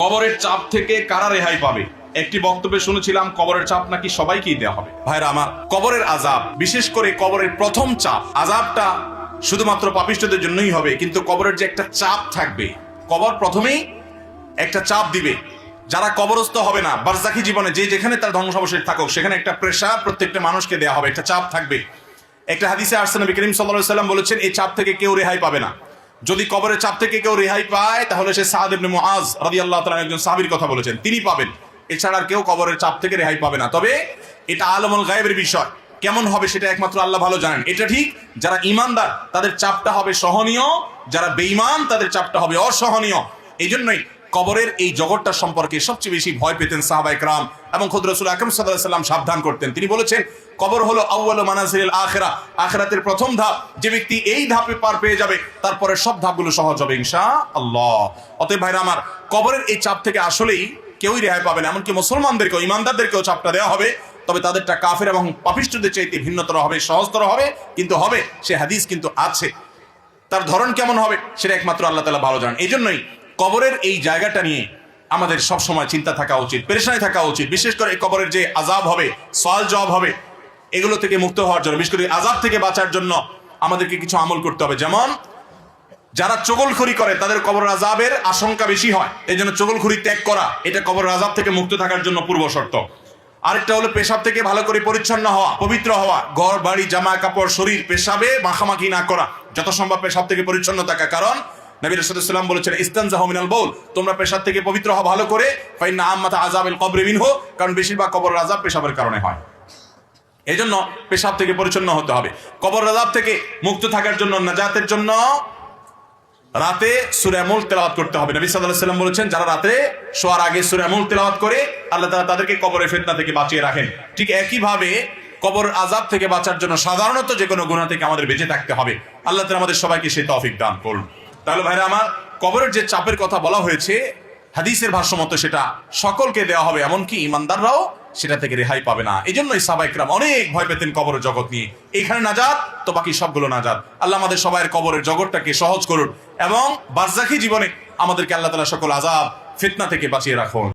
কবরের চাপ থেকে কারা রেহাই পাবে? একটি বক্তব্যে শুনেছিলাম কবরের চাপ নাকি সবাইকেই দেওয়া হবে। ভাইরা আমার, কবরের আযাব, বিশেষ করে কবরের প্রথম চাপ, আযাবটা শুধুমাত্র পাপিষ্ঠদের জন্যই হবে, কিন্তু কবরের যে একটা চাপ থাকবে, কবর প্রথমেই একটা চাপ দিবে। যারা কবরস্থ হবে না, বারজাখী জীবনে যে যেখানে তার ধ্বংসাবশেষ থাকুক, সেখানে একটা প্রেসার প্রত্যেকটা মানুষকে দেওয়া হবে, একটা চাপ থাকবে। একটা হাদিসে আসছে, নবী করিম সাল্লাল্লাহু আলাইহি ওয়াসাল্লাম বলেছেন, এই চাপ থেকে কেউ রেহাই পাবে না। যদি কবরের চাপ থেকে কেউ রেহাই পায়, তাহলে সে সাদ ইবনে মুআজ রাদিয়াল্লাহু তাআলা একজন সাহাবীর কথা বলেছেন, তিনি পাবেন। এছাড়া আর কেউ কবরের চাপ থেকে রেহাই পাবে না। তবে এটা আলমুল গায়বের বিষয়, কেমন হবে সেটা একমাত্র আল্লাহ ভালো জানেন। এটা ঠিক, যারা ঈমানদার তাদের চাপটা হবে সহনীয়, যারা বেঈমান তাদের চাপটা হবে অসহনীয়। এই জন্যই কবরের এই জগৎটা সম্পর্কে সবচেয়ে বেশি ভয় পেতেন সাহাবায়ে কেরাম এবং খুদ রাসূল আকরাম সাল্লাল্লাহু আলাইহি ওয়াসাল্লাম সাবধান করতেন। তিনি বলেছেন, কবর হলো আউয়ালু মানাজিলিল আখিরাহ, আখিরাতের প্রথম ধাপ। যে ব্যক্তি এই ধাপে পার পেয়ে যাবে, তারপরে সব ধাপগুলো সহজ হবে ইনশাআল্লাহ। অতএব ভাইরা আমার, কবরের এই চাপ থেকে আসলেই কেউই রেহাই পাবে না। এমনকি মুসলমানদেরকেও, ঈমানদারদেরকেও চাপটা দেওয়া হবে, তবে তাদেরটা কাফের এবং পাপিষ্ঠদের চাইতে ভিন্নতর হবে, সহজতর হবে, কিন্তু হবে। সে হাদিস কিন্তু আছে, তার ধরন কেমন হবে সেটা একমাত্র আল্লাহ তাআলা ভালো জানেন। এই জন্যই কবরের এই জায়গাটা নিয়ে আমাদের সব সময় চিন্তা থাকা উচিত, পেরেশানি থাকা উচিত। বিশেষ করে কবরের যে আযাব হবে, সওয়াল জবাব হবে, এগুলো থেকে মুক্ত হওয়ার জন্য, বিশেষ করে আযাব থেকে বাঁচার জন্য আমাদেরকে কিছু আমল করতে হবে। যেমন যারা চগলখড়ি করে, তাদের কবরের আযাবের আশঙ্কা বেশি হয়। এই জন্য চগলখড়ি ত্যাগ করা, এটা কবরের আযাব থেকে মুক্ত থাকার জন্য পূর্ব শর্ত। আরেকটা হলো পেশাব থেকে ভালো করে পরিচ্ছন্ন হওয়া, পবিত্র হওয়া। ঘর বাড়ি, জামা কাপড়, শরীর পেশাবে মাখামাখি না করা, যত সম্ভব পেশাব থেকে পরিচ্ছন্ন থাকা। কারণ নবী রাসূলুল্লাহ সাল্লাল্লাহু আলাইহি ওয়াসাল্লাম বলেছেন, ইস্তানজাহু মিনাল বাউল, তোমরা পেশাব থেকে পবিত্র হও ভালো করে। ফাইন্না আম্মাতা আযাবিল কবরি মিনহু, কারণ বেশিরভাগ কবরের আযাব পেশাবের কারণে হয়। এই জন্য পেশাব থেকে পরিচ্ছন্ন হতে হবে। কবর আযাব থেকে মুক্ত থাকার জন্য, নাজাতের জন্য রাতে সূরা মুলক তেলাওয়াত করতে হবে। নবী সাল্লাল্লাহু আলাইহি ওয়াসাল্লাম বলেছেন, যারা রাতে শোয়ার আগে সূরা মুলক তেলাওয়াত করে, আল্লাহ তাআলা তাদেরকে কবরের ফিতনা থেকে বাঁচিয়ে রাখেন। ঠিক একইভাবে কবর আযাব থেকে বাঁচার জন্য সাধারণত যে কোনো গুনাহ থেকে আমাদের বেঁচে থাকতে হবে। আল্লাহ তাআলা আমাদের সবাইকে সেই তৌফিক দান করুন। তাহলে ভাইরা আমার, কবরের যে চাপের কথা বলা হয়েছে, হাদিসের ভাষ্যমতে সেটা সকলকে দেওয়া হবে, এমনকি ঈমানদাররাও সেটা থেকে রেহাই পাবে না। এই জন্যই সাহাবায়ে কেরাম অনেক ভয় পেতেন কবরের জগৎ নিয়ে। এইখানে নাজাত তো বাকি সবগুলো নাজাত। আল্লাহ আমাদের সবাইয়ের কবরের জগৎটাকে সহজ করুন এবং বারজাখী জীবনে আমাদেরকে আল্লাহ তাআলা সকল আযাব ফিতনা থেকে বাঁচিয়ে রাখুন।